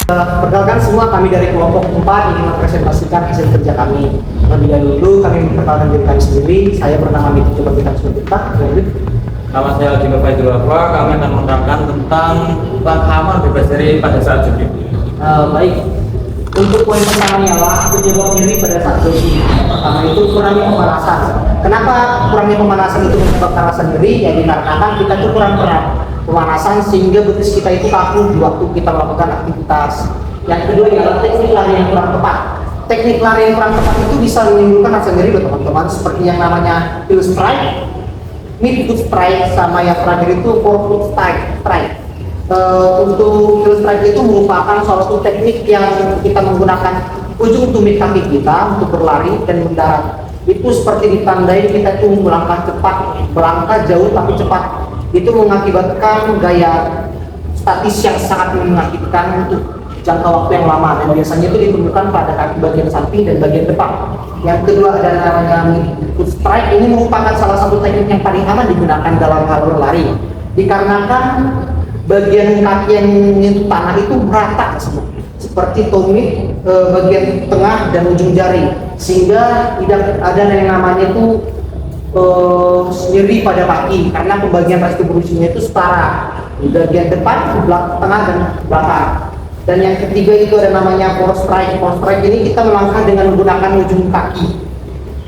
Perkenalkan semua, kami dari kelompok 4 ingin mempresentasikan hasil kerja kami. Terlebih dahulu kami memperkenalkan diri kami sendiri. Saya bernama Miti Coba Bintang Sudirta. Nama saya Aldi Faizul Wahab. Kami akan menerangkan tentang hama bebas dari pada saat jogging. Baik. Untuk poin pertama ialah penyebab nyeri pada saat jogging. Pertama itu kurangnya pemanasan. Kenapa kurangnya pemanasan itu menyebabkan rasa nyeri? Ya dikarenakan kita itu kurang pemanasan sehingga betis kita itu kaku di waktu kita melakukan aktivitas. Yang kedua ialah teknik lari yang kurang tepat. Teknik lari yang kurang tepat itu bisa menimbulkan rasa nyeri buat teman-teman, seperti yang namanya heel strike, mid foot strike, sama yang terakhir itu forefoot strike. Untuk heel strike itu merupakan suatu teknik yang kita menggunakan ujung tumit kaki kita untuk berlari dan mendarat. Itu seperti ditandai kita itu melangkah cepat, melangkah jauh tapi cepat. Itu mengakibatkan gaya statis yang sangat menyakitkan untuk jangka waktu yang lama, dan biasanya itu ditemukan pada kaki bagian samping dan bagian depan. Yang kedua ada namanya foot strike. Ini merupakan salah satu teknik yang paling aman digunakan dalam hal berlari, dikarenakan bagian kaki yang menyentuh tanah itu merata semua, seperti tumit, bagian tengah dan ujung jari, sehingga tidak ada yang namanya itu nyeri pada kaki karena pembagian restribusinya itu setara di bagian depan, tengah dan belakang. Dan yang ketiga itu ada namanya force strike. Force strike ini kita melangkah dengan menggunakan ujung kaki,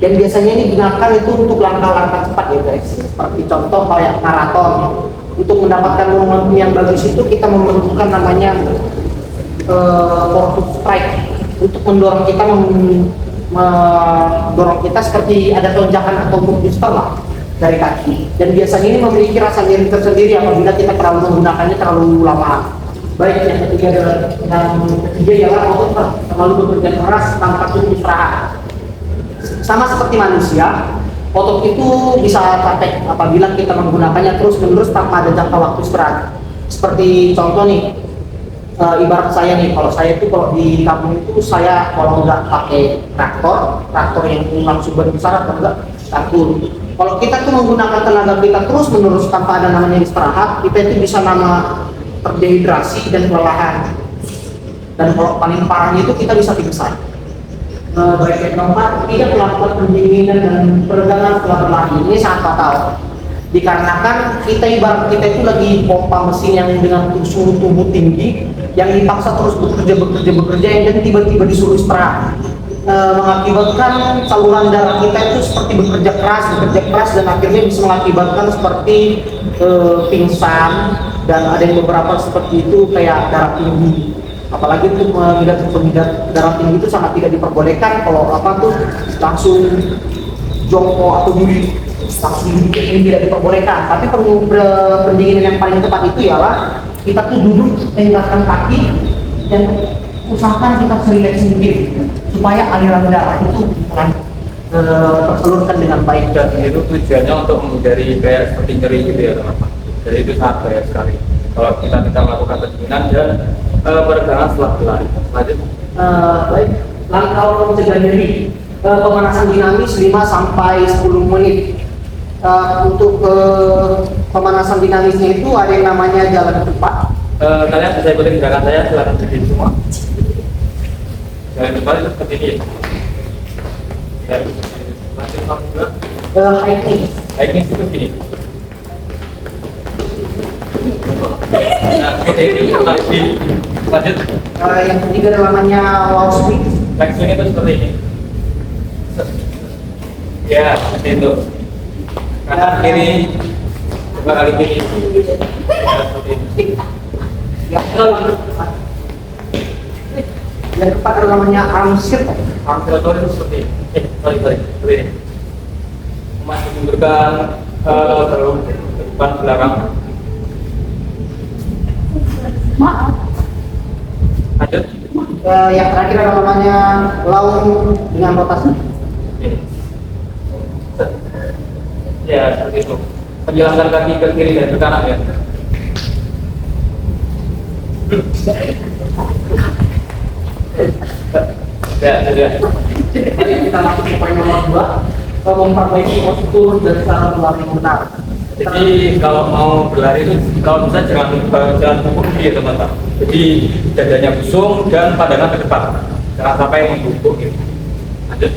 dan biasanya ini digunakan itu untuk langkah-langkah cepat ya guys, seperti contoh kayak maraton. Untuk mendapatkan momentum yang bagus itu kita memerlukan namanya force strike untuk mendorong kita mendorong kita seperti ada tonjakan atau booster lah dari kaki, dan biasanya ini memiliki rasa nyeri tersendiri apabila kita terlalu menggunakannya terlalu lama. Baik, yang ketiga ialah otot terlalu bekerja keras tanpa cukup istirahat. Sama seperti manusia, otot itu bisa capek apabila kita menggunakannya terus-menerus tanpa ada jangka waktu istirahat. Seperti contoh nih, ibarat saya nih, kalau saya itu kalau di kampung itu saya kalau nggak pakai traktor yang langsung besar atau enggak tangkul. Kalau kita tuh menggunakan tenaga kita terus menerus tanpa ada namanya istirahat, kita itu bisa terdehidrasi dan kelelahan. Dan kalau paling parahnya itu kita bisa pingsan. Baik, yang keempat, tidak melakukan pendinginan dan peregangan setelah berlari. Ini sangat fatal, dikarenakan ibarat kita itu lagi pompa mesin yang dengan suhu tubuh tinggi yang dipaksa terus bekerja dan tiba-tiba disuruh istirahat, mengakibatkan saluran darah kita itu seperti bekerja keras dan akhirnya bisa mengakibatkan seperti pingsan, dan ada yang beberapa seperti itu kayak darah tinggi. Apalagi untuk pengidap darah tinggi itu sangat tidak diperbolehkan. Kalau langsung jongkok atau duduk langsung duduk, ini tidak diperbolehkan. Tapi pendinginan yang paling tepat itu ialah kita tuh duduk, tegakkan kaki dan usahakan kita rileks sedikit supaya aliran darah itu tersalurkan dengan baik. Dan itu tujuannya untuk menghindari kayak seperti nyeri gitu ya teman-teman. Jadi itu sangat bahaya sekali kalau kita melakukan pendinginan dan peregangan setelah berlari. Lanjut. Baik, langkah untuk mencegah nyeri, pemanasan dinamis 5-10 menit. Untuk pemanasan dinamisnya itu ada yang namanya jalan cepat. Kalian bisa ikutin gerakan saya, silakan berdiri semua. Jalan cepat itu seperti ini ya. Lanjut kamu juga. Hiking itu begini. Nah, ini lanjut. Yang ketiga namanya wall swing. Leg swing itu seperti ini. Ya, seperti itu. Kanan kiri, coba kali kiri. Ya, seperti ini. Yang keempat namanya arm circle. Arm circle itu seperti ini. Seperti ini. Masih menggunakan depan belakang. Maaf. Lanjut. Yang terakhir namanya laung dengan rotasi. Ya, seperti itu. Penjelasan kaki ke kiri dan ke kanan ya. Ya, sudah. Jadi kita masuk ke poin nomor 2, memperbaiki postur dan cara berlari yang benar. Jadi kalau mau berlari itu kalau bisa jangan membungkuk ya teman-teman. Jadi dadanya busung dan pandangan ke depan. Jangan sampai membungkuk gitu. Lanjut.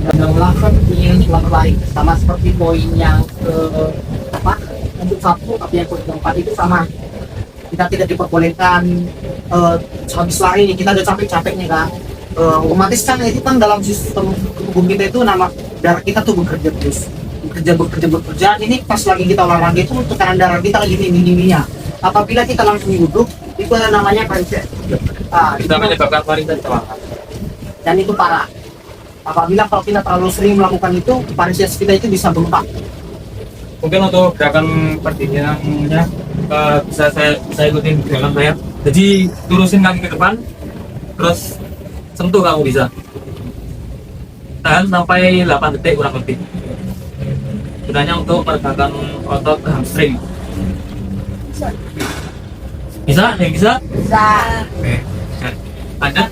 Kita melakukan ingin berlari sama seperti poin yang ke apa untuk satu, tapi yang keempat itu sama. Kita tidak diperbolehkan habis lari nih, kita udah capek-capek nih kan. Otomatis kan itu kan dalam sistem tubuh kita itu nama darah kita tuh bekerja terus bekerja. Ini pas lagi kita olahraga itu tekanan darah kita lagi tinggi-tingginya. Apabila kita langsung duduk itu ada namanya pancreas. Kita menyebabkan varian celaka. Dan itu parah. Apabila kalau kita terlalu sering melakukan itu, pankreas kita itu bisa bengkak. Mungkin untuk gerakan perdinginannya bisa ikutin gerakan saya. Jadi lurusin kaki ke depan, terus sentuh kamu bisa. Tahan sampai 8 detik kurang lebih. Gunanya untuk meregangkan otot hamstring. Bisa? Yang bisa? Bisa. Oke. Lanjut.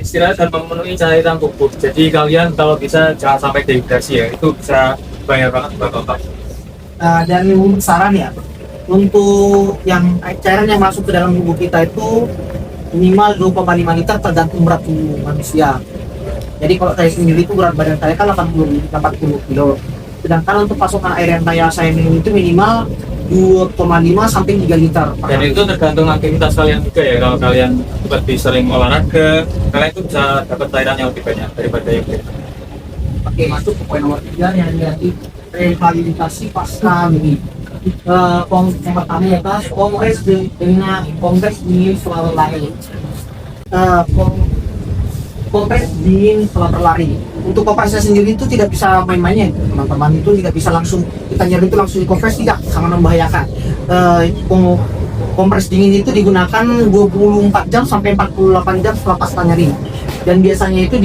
Istirahat dan memenuhi cairan tubuh. Jadi kalian kalau bisa jangan sampai dehidrasi ya. Itu bisa bahaya banget buat otot. Dan saran ya, untuk yang cairan yang masuk ke dalam tubuh kita itu minimal 2,5 liter tergantung berat tubuh manusia. Jadi kalau saya sendiri itu berat badan saya kan 80 kilo. Sedangkan untuk pasokan air yang saya minum itu minimal 2,5 sampai 3 liter. Dan itu tergantung aktivitas kalian juga ya. Kalau kalian lebih sering olahraga, kalian itu bisa dapat cairan yang lebih banyak daripada yang lain. Oke, masuk ke poin nomor 3 yang nanti rehabilitasi pasca ini. Yang pertama ya kan, kongres dingin setelah berlari. Kompres dingin setelah berlari. Untuk kompresnya sendiri itu tidak bisa main-mainnya, teman-teman. Itu tidak bisa langsung kita nyeri itu langsung dikompres, tidak, sangat membahayakan. Kompres dingin itu digunakan 24 jam sampai 48 jam setelah pasca nyeri. Dan biasanya itu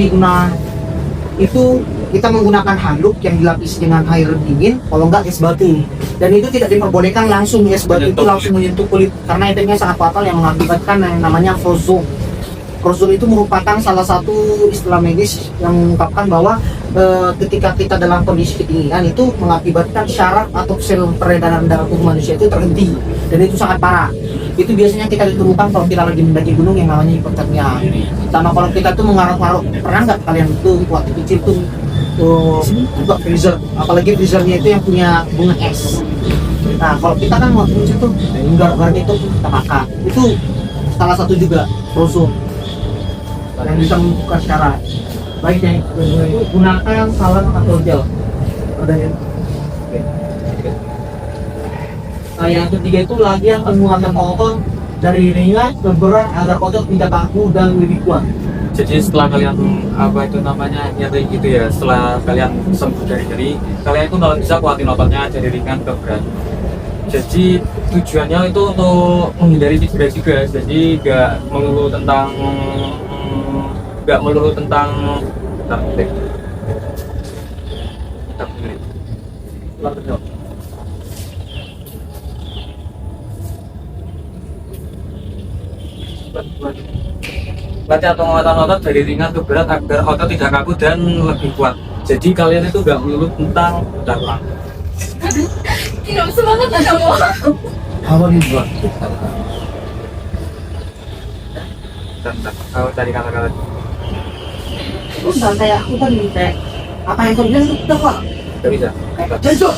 kita menggunakan handuk yang dilapisi dengan air dingin, kalau enggak es batu. Dan itu tidak diperbolehkan langsung es batu itu langsung menyentuh kulit, karena efeknya sangat fatal yang mengakibatkan yang namanya frozone. Frozone itu merupakan salah satu istilah medis yang mengungkapkan bahwa ketika kita dalam kondisi kedinginan itu mengakibatkan syaraf atau sel peredaran darah tubuh manusia itu terhenti, dan itu sangat parah. Itu biasanya kita ditemukan kalau kita lagi mendaki gunung yang namanya hipotermia. Sama kalau kita tuh mengaruk-aruk, pernah nggak kalian itu waktu kecil tuh buka freezer, apalagi freezernya itu yang punya bunga es. Nah kalau kita kan waktu kecil tuh garuk-garuk itu kita makan, itu salah satu juga frozone yang bisa membuka syaraf. Baiknya itu gunakan salam atau gel. Ada yang yang ketiga itu lagi yang penguatan otot dari ringan ke berat agar otot tidak kaku dan lebih kuat. Jadi setelah kalian nyeri gitu ya, setelah kalian sembuh dari nyeri, kalian itu kalau bisa kuatin ototnya dari ringan ke berat. Jadi tujuannya itu untuk menghindari cedera juga. Jadi nggak melulu tentang latihan penguatan otot dari ringan ke berat agar otot tidak kaku dan lebih kuat. Jadi kalian itu nggak melulu tentang dalam. Tidak semangat kamu. Apa nih buat? Kalau tadi kata-kata Terus santai aku kan kayak apa yang kau bilang itu udah kok. nggak bisa. Jujur.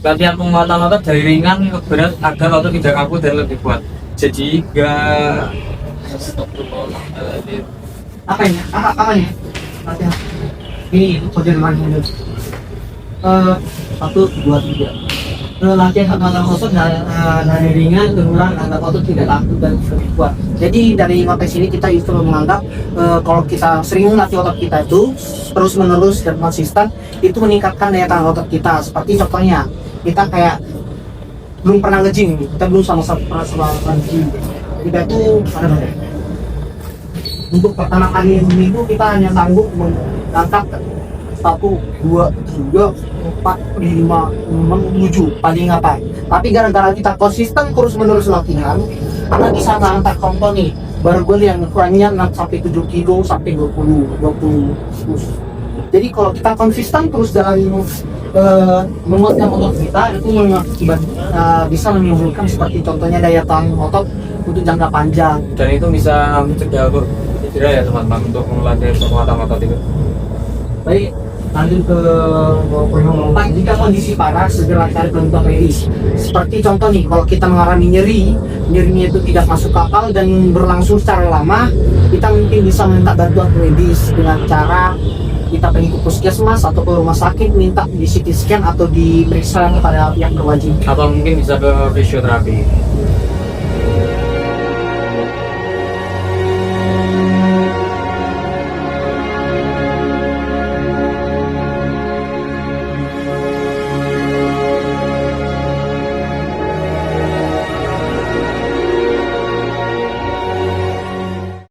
Latihan penguatan otot dari ringan ke berat agar otot tidak kaku dan lebih kuat. Jadi nggak Apa ini? Apanya? Latihan. Ini kode depannya. 1, 2, 3. Latihan penguatan otot dari ringan ke berat agar otot tidak kaku dan lebih kuat. Jadi dari konteks ini kita itu menganggap kalau kita sering melatih otot kita itu terus menerus dan konsisten, itu meningkatkan daya tahan otot kita. Seperti contohnya kita kayak belum pernah nge-gym, kita belum sama-sama nge-gym. Kita tuh untuk pertama kali seminggu kita hanya sanggup mengangkat 1, 2, 3, 4, 5, 6, 7 paling apa. Tapi gara-gara kita konsisten terus menerus latihan, kita bisa mengangkat contoh nih baru gue yang kurangnya 6 sampai 7 kilo sampai 20 terus. Jadi kalau kita konsisten terus dalam menguatkan otot kita itu bisa menimbulkan seperti contohnya daya tahan otot untuk jangka panjang. Dan itu bisa mencegah untuk cedera ya teman-teman, untuk melatih penguatan otot itu. Baik, lanjut ke poin 4. Jika kondisi parah, segera cari bantuan medis. Seperti contoh nih, kalau kita mengalami nyerinya itu tidak masuk akal dan berlangsung secara lama, kita mungkin bisa minta bantuan medis dengan cara kita pergi ke puskesmas atau ke rumah sakit, minta di CT scan atau diperiksa kepada pihak berwajib. Atau mungkin bisa ke fisioterapi.